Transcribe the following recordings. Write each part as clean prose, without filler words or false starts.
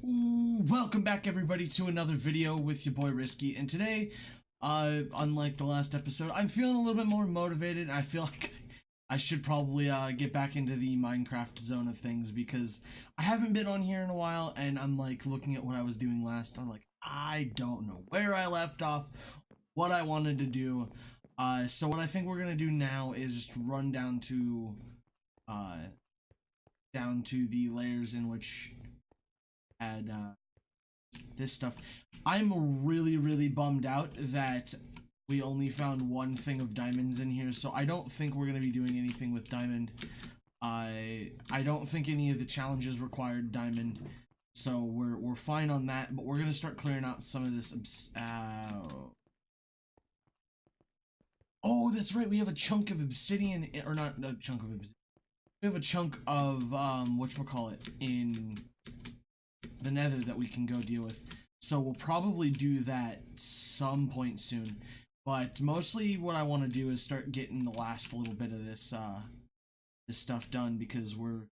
Welcome back everybody to another video with your boy Risky, and today, unlike the last episode, I'm feeling a little bit more motivated. I feel like I should probably get back into the Minecraft zone of things because I haven't been on here in a while, and I'm like looking at what I was doing last. I'm like, I don't know where I left off, what I wanted to do. So what I think we're gonna do now is just run down to the layers in which had this stuff. I'm really bummed out that we only found one thing of diamonds in here, so I don't think we're gonna be doing anything with diamond. I don't think any of the challenges required diamond, so we're fine on that. But we're gonna start clearing out some of this. Oh, that's right. We have a chunk of obsidian, or not a chunk of obsidian. We have a chunk of whatchamacallit in the nether that we can go deal with. So we'll probably do that some point soon. But mostly what I want to do is start getting the last little bit of this this stuff done, because we're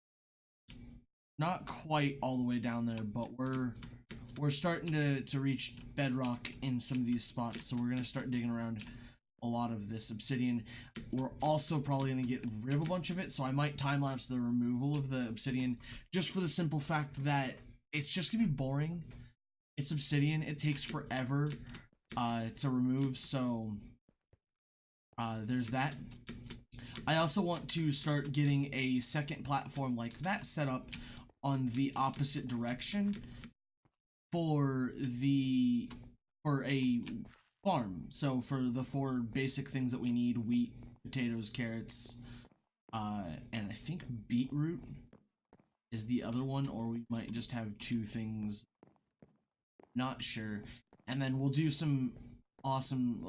not quite all the way down there, but we're starting to reach bedrock in some of these spots. So we're gonna start digging around a lot of this obsidian. We're also probably gonna get rid of a bunch of it, so I might time-lapse the removal of the obsidian, just for the simple fact that it's just gonna be boring. It's obsidian, it takes forever to remove, so there's that. I also want to start getting a second platform like that set up on the opposite direction for a farm. So for the 4 basic things that we need: wheat, potatoes, carrots, and I think beetroot is the other one, or we might just have 2 things, not sure. And then we'll do some awesome,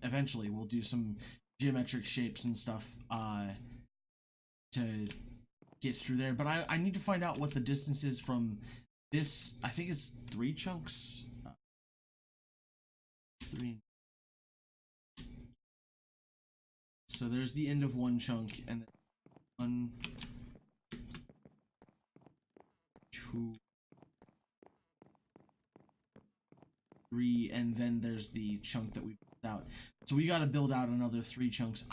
eventually we'll do some geometric shapes and stuff to get through there. But I need to find out what the distance is from this. I think it's 3 chunks. 3. So there's the end of one chunk, and then 1, 2, 3, and then there's the chunk that we built out. So we got to build out another 3 chunks.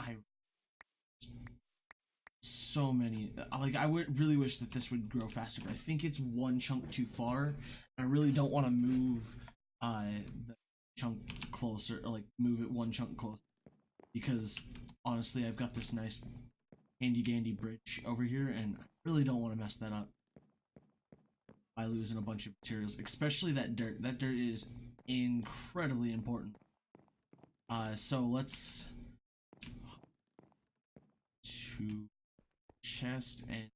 So many. Like, I would really wish that this would grow faster, but I think it's 1 chunk too far. I really don't want to move the chunk closer, or like move it 1 chunk closer, because honestly I've got this nice handy dandy bridge over here, and I really don't want to mess that up by losing a bunch of materials, especially that dirt. That dirt is incredibly important. So let's to chest, and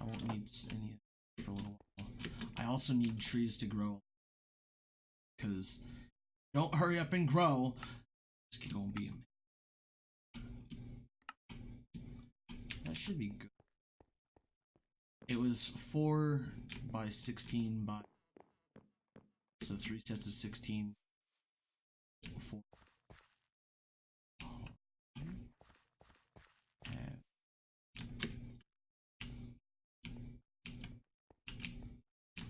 I won't need any for a little while. I also need trees to grow, because don't hurry up and grow, it's gonna be a that should be good. It was 4 by 16 by, so 3 sets of 16. 4.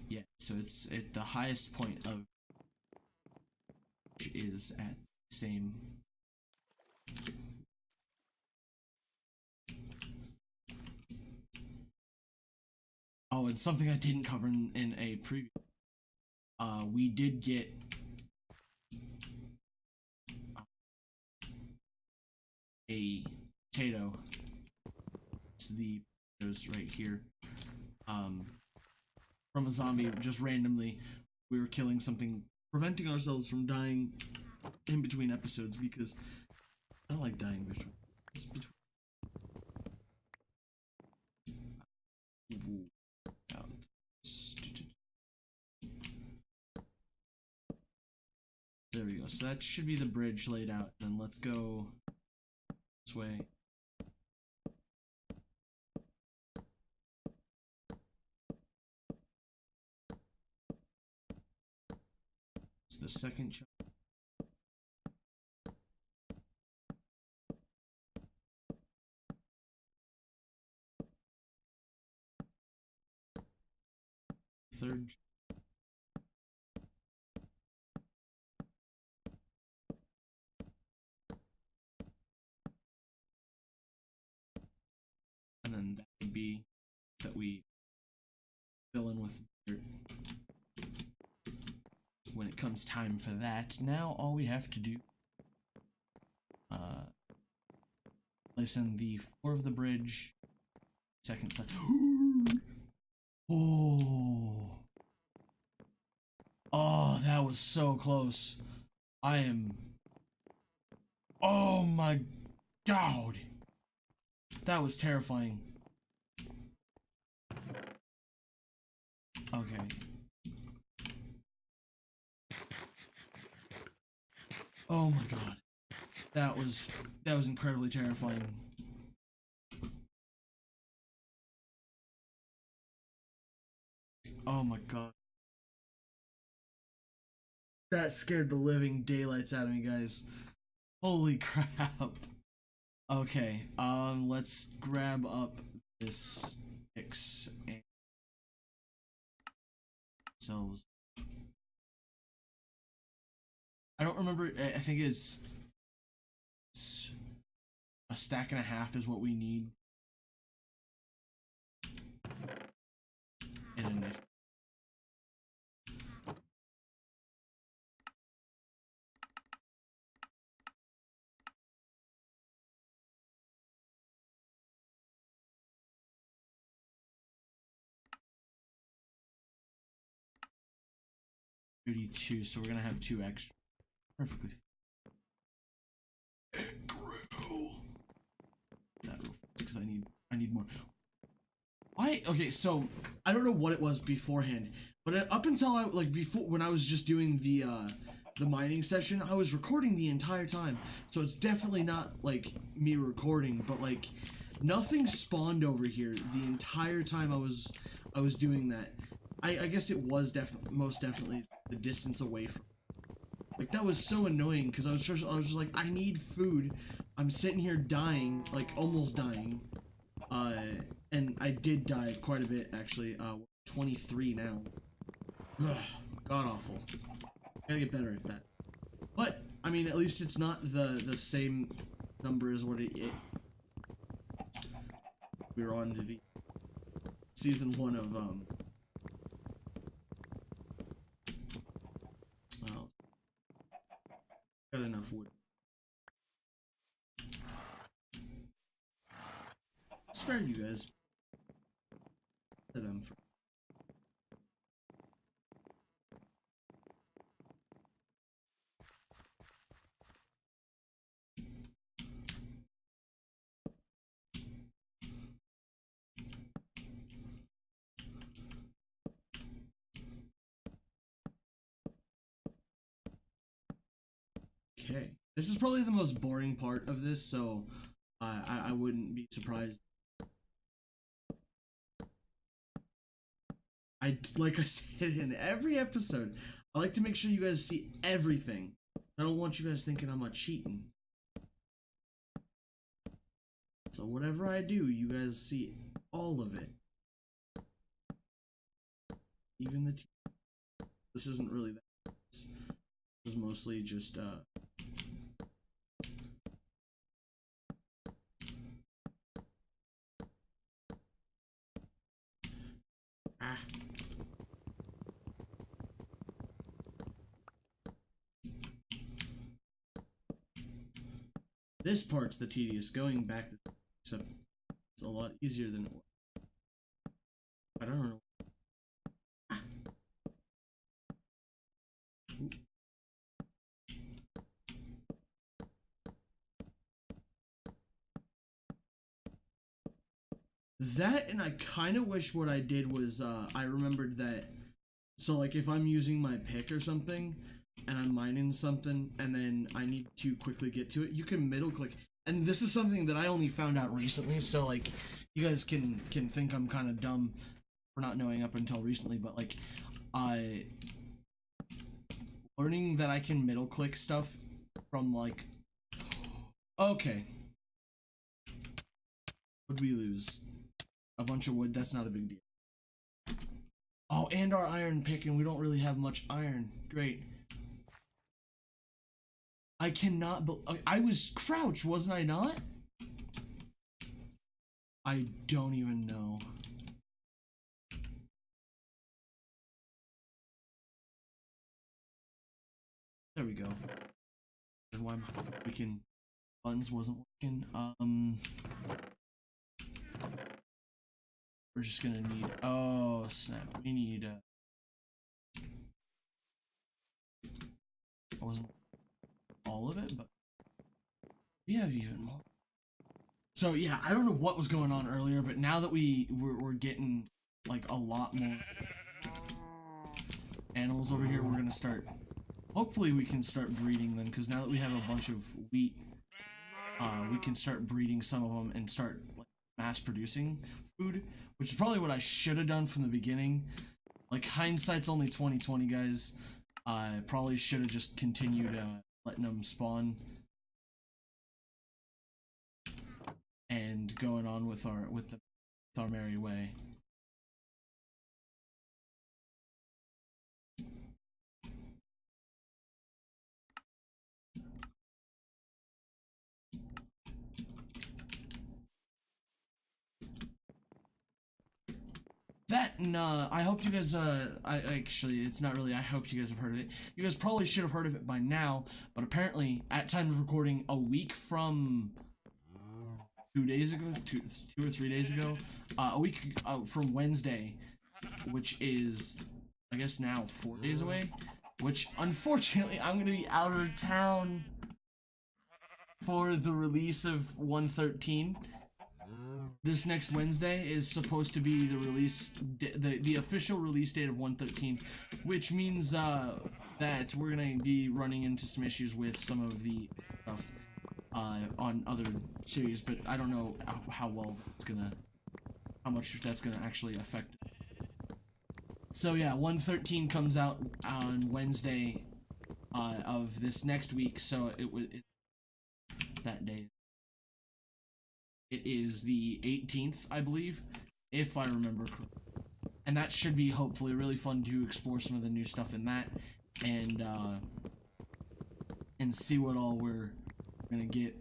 Yeah, so it's at the highest point of, which is at the same. Oh, and something I didn't cover in a preview. We did get a potato. It's the potatoes right here. From a zombie, just randomly. We were killing something, preventing ourselves from dying in between episodes, because I don't like dying between. There we go. So that should be the bridge laid out. Then let's go this way. It's the second chunk. third. And then that would be that we fill in with dirt when it comes time for that. Now all we have to do place in the floor of the bridge, second side. Oh, that was so close. Oh my god, that was terrifying. Okay. Oh my god. That was incredibly terrifying. Oh my god. That scared the living daylights out of me, guys. Holy crap. Okay, let's grab up this sticks and cells. I don't remember. I think it's a stack and a half is what we need. And 32, so we're gonna have 2 extra. Perfectly. That real fast because I need more. Why? Okay, so I don't know what it was beforehand, but up until before when I was just doing the mining session, I was recording the entire time. So it's definitely not like me recording, but like nothing spawned over here the entire time I was doing that. I guess it was most definitely the distance away from. Like that was so annoying because I was just like, I need food. I'm sitting here dying, like almost dying. And I did die quite a bit actually. 23 now. Ugh, god awful. Gotta get better at that. But I mean, at least it's not the same number as what we were on the season 1 of well, got enough wood. Spare you guys to them for. Okay, this is probably the most boring part of this, so I wouldn't be surprised. Like I said in every episode, I like to make sure you guys see everything. I don't want you guys thinking I'm not cheating. So whatever I do, you guys see all of it. Even the this isn't really that. This is mostly just This part's the tedious, going back to, except it's a lot easier than it was. I don't know. That, and I kind of wish what I did was, I remembered that, so like if I'm using my pick or something, and I'm mining something, and then I need to quickly get to it, you can middle click. And this is something that I only found out recently, so like, you guys can think I'm kind of dumb for not knowing up until recently, but like, learning that I can middle click stuff from like, okay. What'd we lose? A bunch of wood, that's not a big deal. Oh, and our iron pick, and we don't really have much iron. Great. I cannot. I was crouched, wasn't I not? I don't even know. There we go. And why we can buttons wasn't working. We're just gonna need. Oh snap! We need. I wasn't all of it, but we have even more. So yeah, I don't know what was going on earlier, but now that we're getting like a lot more animals over here, we're gonna start. Hopefully, we can start breeding them because now that we have a bunch of wheat, we can start breeding some of them and start like mass producing food, which is probably what I should have done from the beginning. Like hindsight's only 20/20, guys. I probably should have just continued letting them spawn and going on with our merry way. That, nah, I hope you guys, actually, it's not really, I hope you guys have heard of it. You guys probably should have heard of it by now, but apparently, at time of recording, a week from 2 days ago, two or 3 days ago, a week from Wednesday, which is, I guess now 4 days away, which, unfortunately, I'm gonna be out of town for the release of 113. This next Wednesday is supposed to be the release, the official release date of 113, which means that we're gonna be running into some issues with some of the stuff on other series, but I don't know how well it's gonna, how much that's gonna actually affect. So yeah, 113 comes out on Wednesday of this next week, so that day. It is the 18th, I believe, if I remember correctly. And that should be hopefully really fun to explore some of the new stuff in that, and see what all we're gonna get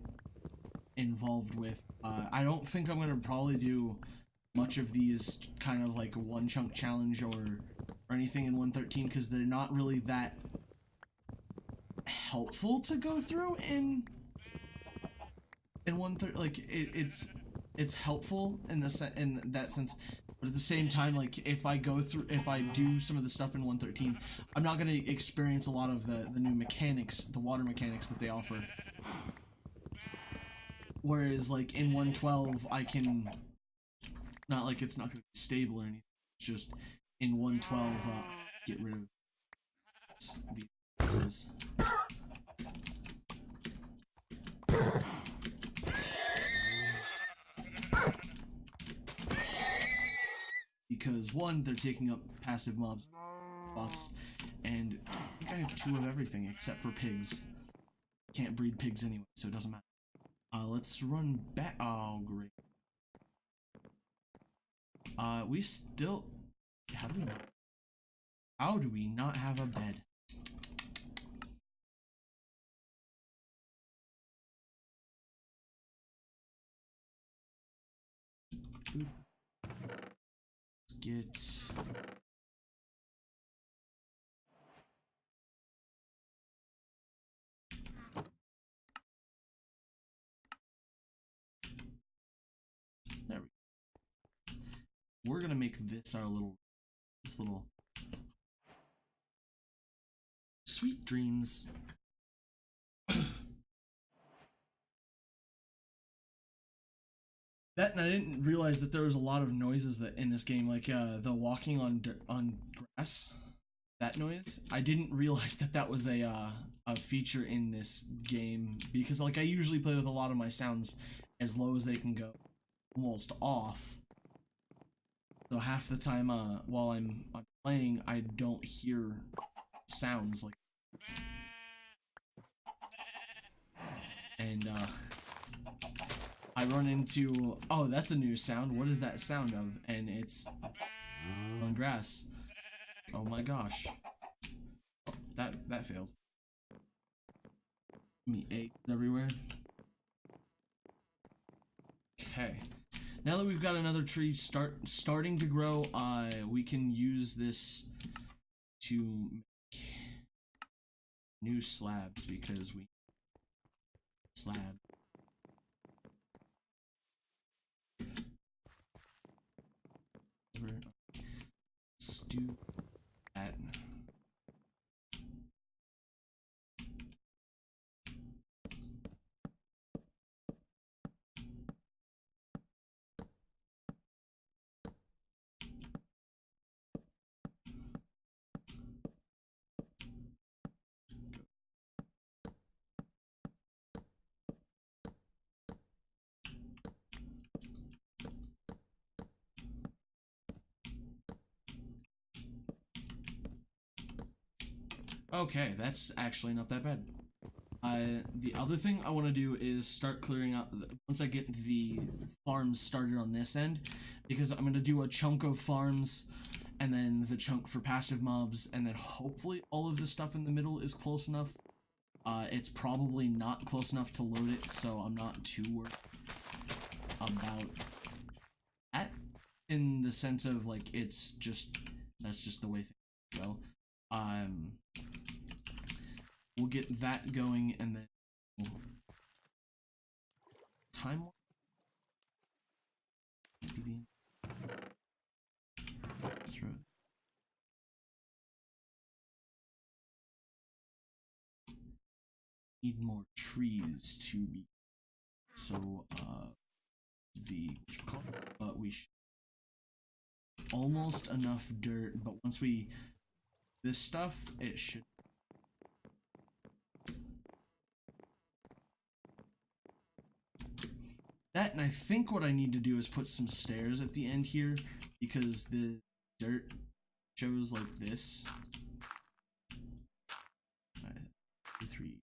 involved with. I don't think I'm gonna probably do much of these kind of like one chunk challenge or anything in 113 because they're not really that helpful to go through in 113. Like it's helpful in that sense, but at the same time, like if I do some of the stuff in 113, I'm not gonna experience a lot of the new mechanics, the water mechanics that they offer. Whereas like in 112, I can, not like it's not gonna be stable or anything. It's just in 112, get rid of these. Because one, they're taking up passive mobs spots, and I think I have 2 of everything except for pigs. Can't breed pigs anyway, so it doesn't matter. Let's run back. Oh, great. We still. How do we not have a bed? Boop. Let's get. There we go. We're gonna make this our little, sweet dreams. That, and I didn't realize that there was a lot of noises that in this game, like the walking on grass, that noise. I didn't realize that that was a feature in this game, because like I usually play with a lot of my sounds as low as they can go, almost off. So half the time while I'm playing, I don't hear sounds like, and I run into, oh, that's a new sound. What is that sound of? And it's on grass. Oh my gosh. Oh, that failed. Me eggs everywhere. Okay. Now that we've got another tree starting to grow, we can use this to make new slabs because we slab. Let's do that. Okay, that's actually not that bad. The other thing I want to do is start clearing out, once I get the farms started on this end, because I'm going to do a chunk of farms, and then the chunk for passive mobs, and then hopefully all of the stuff in the middle is close enough. It's probably not close enough to load it, so I'm not too worried about that, in the sense of, like, it's just, that's just the way things go. We'll get that going, and then time. Need more trees to be so we should almost enough dirt, but once we this stuff, it should. That, and I think what I need to do is put some stairs at the end here, because the dirt shows like this. 3.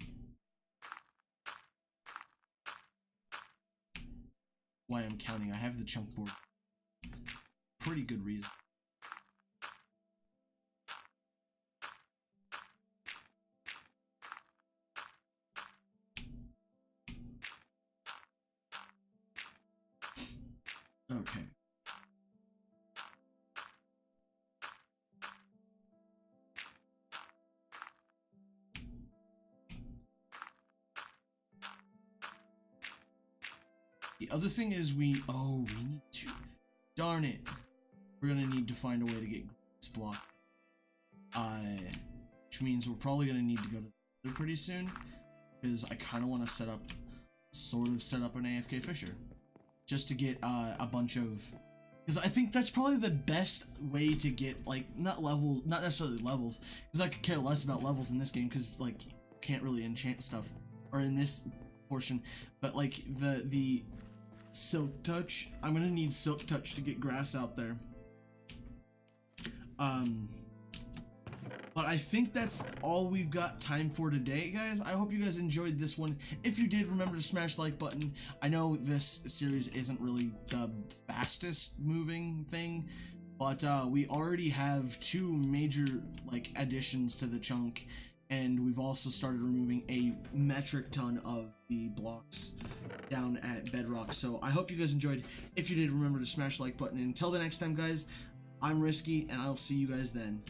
Why I'm counting, I have the chunk board. Pretty good reason. Okay. The other thing is we need to, darn it, we're gonna need to find a way to get this block. Which means we're probably gonna need to go to the pretty soon, because I kind of want to set up an AFK Fisher, just to get a bunch of, because I think that's probably the best way to get, like, not necessarily levels, because I could care less about levels in this game, because, like, you can't really enchant stuff, or in this portion, but, like, the silk touch, I'm gonna need silk touch to get grass out there. But I think that's all we've got time for today, guys. I hope you guys enjoyed this one. If you did, remember to smash the like button. I know this series isn't really the fastest moving thing, but we already have 2 major, like, additions to the chunk, and we've also started removing a metric ton of the blocks down at Bedrock. So I hope you guys enjoyed. If you did, remember to smash the like button. And until the next time, guys, I'm Risky, and I'll see you guys then.